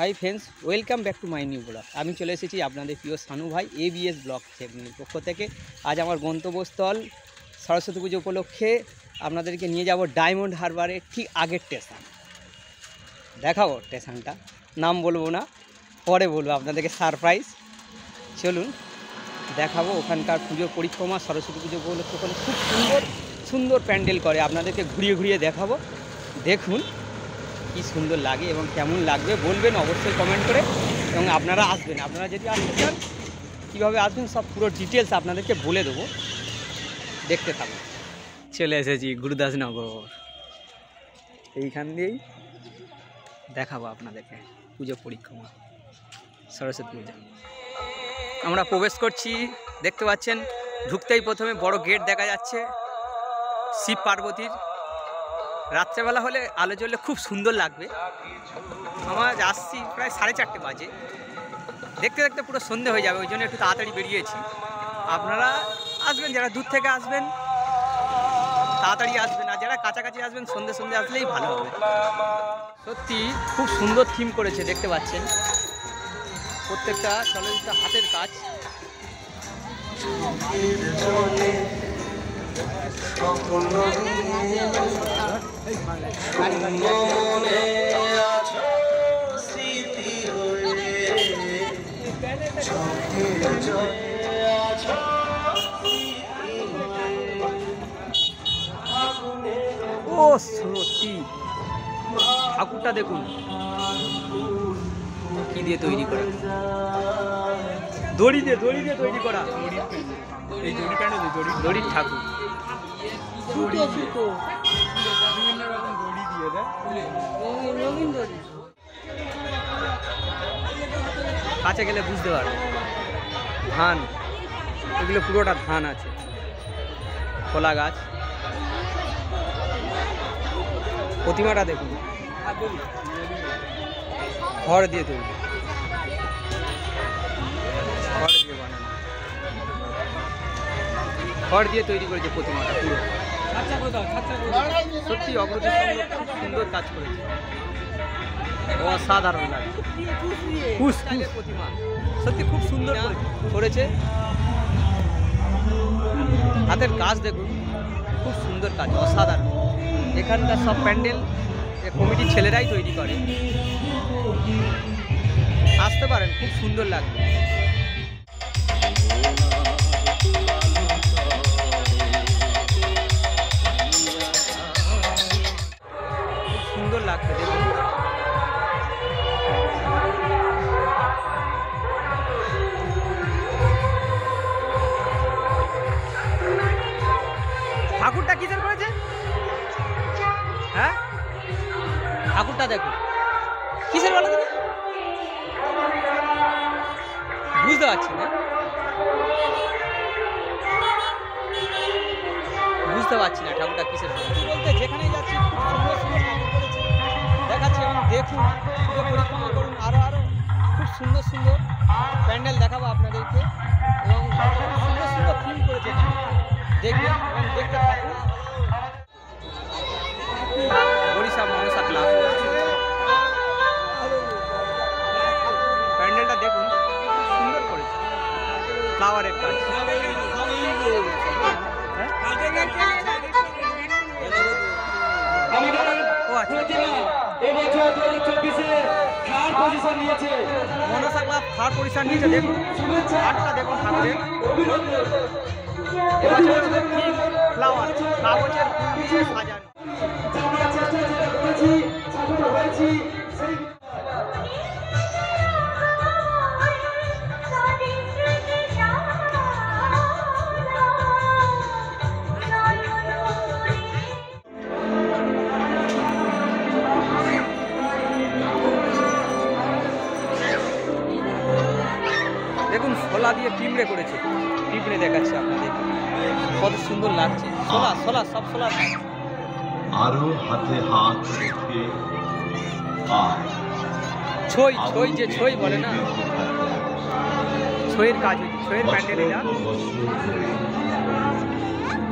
High friends welcome back to my new blog. আমি চলে এসেছি আপনাদের প্রিয় শানু ভাই এবিএস ব্লগ চ্যানেলের পক্ষ থেকে। আজ আমার গন্তব্যস্থল সরস্বতী পুজো উপলক্ষে আপনাদেরকে নিয়ে যাব ডায়মন্ড হারবারের ঠিক আগের স্টেশন। দেখাবো স্টেশনটা, নাম বলবো না, পরে বলবো আপনাদেরকে সারপ্রাইজ। চলুন দেখাবো ওখানকার পুজোর পরিক্রমা। সরস্বতী পুজো উপলক্ষে ওখানে খুব সুন্দর সুন্দর প্যান্ডেল করে, আপনাদেরকে ঘুরিয়ে ঘুরিয়ে দেখাবো। দেখুন কি সুন্দর লাগে এবং কেমন লাগবে বলবেন অবশ্যই কমেন্ট করে। এবং আপনারা আসবেন, আপনারা যদি আসতে চান কীভাবে আসবেন সব পুরো ডিটেলস আপনাদেরকে বলে দেবো, দেখতে থাকুন। চলে এসেছি গুরুদাসনগর, এইখান দিয়েই দেখাবো আপনাদেরকে পুজো পরিক্রমা সরস্বতী পূজা। আমরা প্রবেশ করছি, দেখতে পাচ্ছেন ঢুকতেই প্রথমে বড় গেট দেখা যাচ্ছে শিব পার্বতীর। রাত্রেবেলা হলে আলো জ্বললে খুব সুন্দর লাগবে। আমরা আসছি প্রায় 4:30 বাজে, দেখতে দেখতে পুরো সন্ধে হয়ে যাবে, ওই জন্য একটু তাড়াতাড়ি বেরিয়েছি। আপনারা আসবেন, যারা দূর থেকে আসবেন তাড়াতাড়ি আসবেন, আর যারা কাছাকাছি আসবেন সন্ধে সন্ধে আসলেই ভালো হবে। সত্যি খুব সুন্দর থিম করেছে, দেখতে পাচ্ছেন প্রত্যেকটা চলচ্চিত্র হাতের কাজ। ও সত্যি ঠাকুরটা দেখুন কি দিয়ে তৈরি করা, দড়ি দিয়ে তৈরি করা, এই দড়ি প্যান্ডেল, দড়ির ঠাকুর। কাছে গেলে বুঝতে পারবে ধান, এগুলো পুরোটা ধান আছে, খোলা গাছ। প্রতিমাটা দেখুন খড় দিয়ে তৈরি, খড় দিয়ে তৈরি করেছে প্রতিমাটা পুরো। সত্যি অগ্রতির সঙ্গে খুব সুন্দর কাজ করেছে, অসাধারণ লাগে। প্রতিমা সত্যি খুব সুন্দর করেছে, হাতের কাজ দেখুন খুব সুন্দর কাজ, অসাধারণ। এখানকার সব প্যান্ডেল কমিটির ছেলেরাই তৈরি করে, আসতে পারেন, খুব সুন্দর লাগবে। সুন্দর লাগছে দেখুন। ঠাকুরটা কিসের করেছে? হ্যাঁ ঠাকুরটা দেখুন কিসের বলা তুমি বুঝতে পারছি না, ঠাকুরটা কিসের বলতে। যেখানে যাচ্ছি সুন্দর সুন্দর ঠাকুর করেছে দেখাচ্ছি, এবং দেখুন পুজো পরিক্রমা করুন, আরও খুব সুন্দর সুন্দর প্যান্ডেল দেখাবো আপনাদেরকে, এবং সুন্দর সুন্দর থিম করেছে, দেখবেন এবং দেখতে থাকুন। ওড়িশা মনসা ক্লাব প্যান্ডেলটা দেখুন সুন্দর করেছে, ফ্লাওয়ারের কাজ। মনসা ক্লাব 3rd পজিশন নিয়েছে, দেখুন আটটা দেখুন ঠাকুরের। এবছর ফ্লাওয়ার কাগজের ফুল দিয়ে সাজানো। দেখুন শোলা দিয়ে পিঁপড়ে করেছে, পিঁপড়ে দেখাচ্ছে আপনাদের কত সুন্দর লাগছে। শোলা সব শোলা আরো হাতে হাত রেখে ছই যে ছই বলে না, ছইয়ের কাজ হয়েছে, ছইয়ের প্যান্ডেল এটা।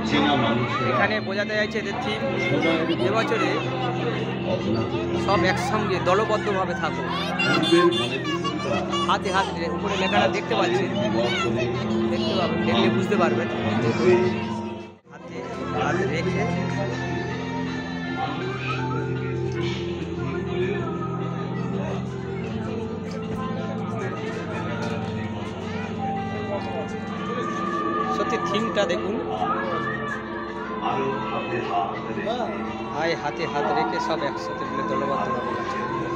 চেনা মানুষেরা এখানে বোঝাতে চাইছে এদের থিম সবাই এবছরে অজানাতে সব একসঙ্গে দলবদ্ধভাবে থাকো, পূর্বের মনে কিছুটা হাতে হাত উপরে লেখাটা দেখতে পাচ্ছেন, বিবর করে দেখতে পাবেন, দেখলে বুঝতে পারবেন। দেখবে হাতে হাত রেখে সত্যি থিমটা দেখুন, আরো হাতে হাত রেখে হাতে হাত রেখে সব একসাথে মিলে দলবদ্ধভাবে কাজ করবে।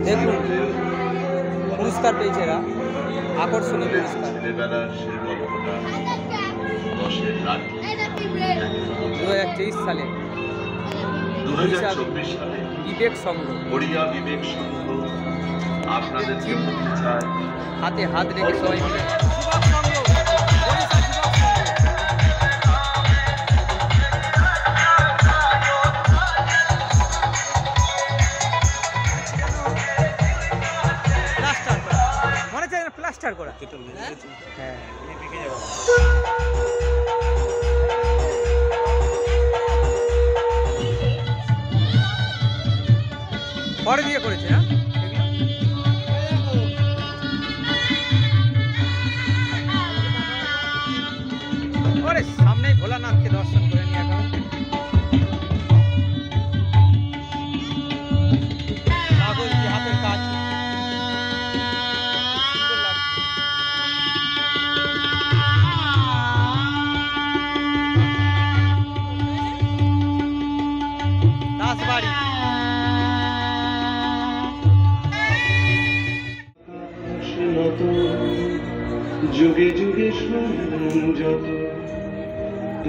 দেখুন পুরস্কার পেয়েছে এরা, আকর্ষণীয় পুরস্কার। ছেলেবেলার সে গল্পটা রসের রাজ্যে 2023 সালে 2024 সালে বিবেক সংঘ ওড়িয়া বিবেক সংঘ আপনাদেরকে বলতে চায় হাতে হাত রেখে সবাই মিলে প্লাস্টার করা, মনে হচ্ছে যেন প্লাস্টার করা। হ্যাঁ পরে দিয়ে করেছে না ওরে সামনেই ভোলানাথকে দর্শন করে নিয়ে এখন কাগজ দিয়ে হাতের কাজ সুন্দর লাগছে। দাসবাড়ি যুগে যুগে সংযত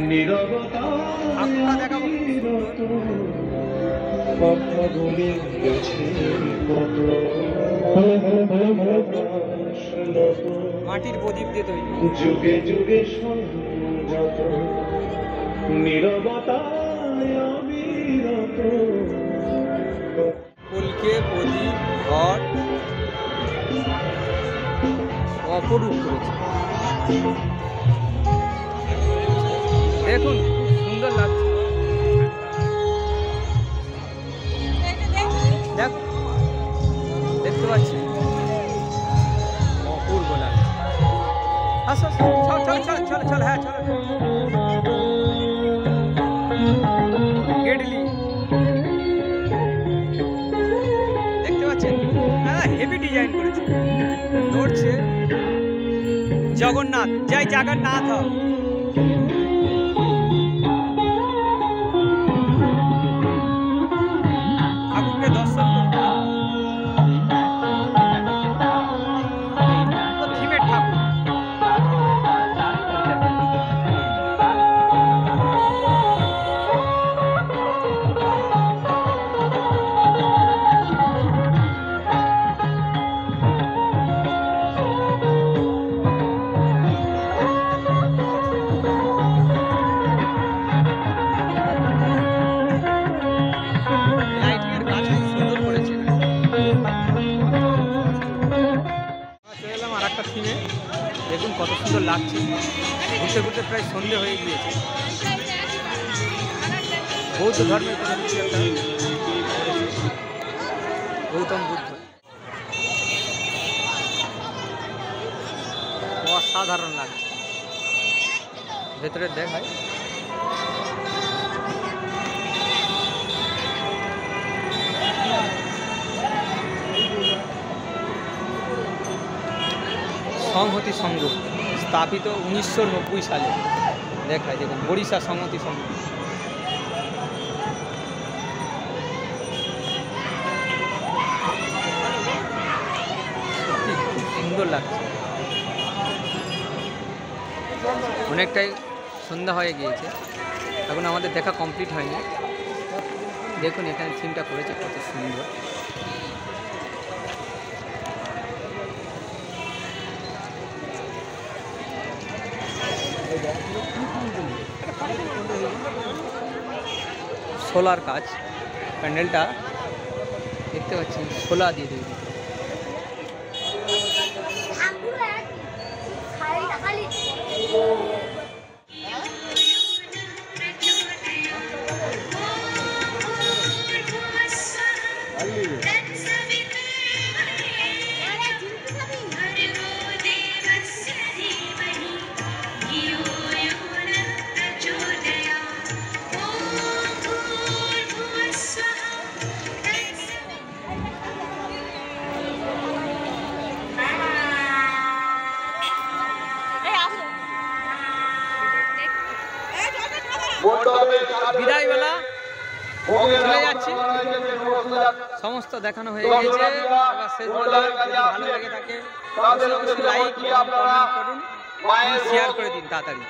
নীরবতা ঠাকুরটা দেখাবো কথা বলে গেছে কত মাটির প্রদীপ দিয়ে তৈরি। যুগে যুগে সংযত নীরবতায় অবিরত কলকে প্রদীপ ঘর অপরূপ করেছে, দেখুন খুব সুন্দর লাগছে। দেখ দেখতে পাচ্ছি অপূর্ব লাগছে। আসো আসো, চল চল চল চল চল, হ্যাঁ চলো কেটলি দেখতে পাচ্ছেন, হ্যাঁ হেভি ডিজাইন করেছে। নড়ছে জগন্নাথ, জয় জগন্নাথ। ঠাকুরকে দর্শন থিমের ঠাকুর। লাইটিংয়ের কাজ খুব সুন্দর করেছে। চলে এলাম আর একটা থিমে, দেখুন কত সুন্দর লাগছে। ঘুরতে ঘুরতে প্রায় সন্ধে হয়ে গিয়েছে। বৌদ্ধ ধর্মের কোনো কিছু একটা করেছে। গৌতম বুদ্ধ অসাধারণ লাগছে। ভেতরে দেখায় সংহতি সংঘ স্থাপিত 1990 সালে, দেখায় দেখুন ওড়িশা সংহতি সংঘ। সত্যি খুব সুন্দর লাগছে। অনেকটাই সন্ধ্যা হয়ে গিয়েছে, এখন আমাদের দেখা কমপ্লিট হয়নি। দেখুন এখানে থিমটা করেছে কত সুন্দর। সোলার কাজ, প্যান্ডেলটা দেখতে পাচ্ছেন সোলা দিয়ে তৈরি। বিদায়বেলা চলে যাচ্ছি, সমস্ত দেখানো হয়ে গেছে। এবার শেষ বেলা যদি ভালো লেগে থাকে অবশ্যই লাইক কমেন্ট করুন, শেয়ার করে দিন তাড়াতাড়ি।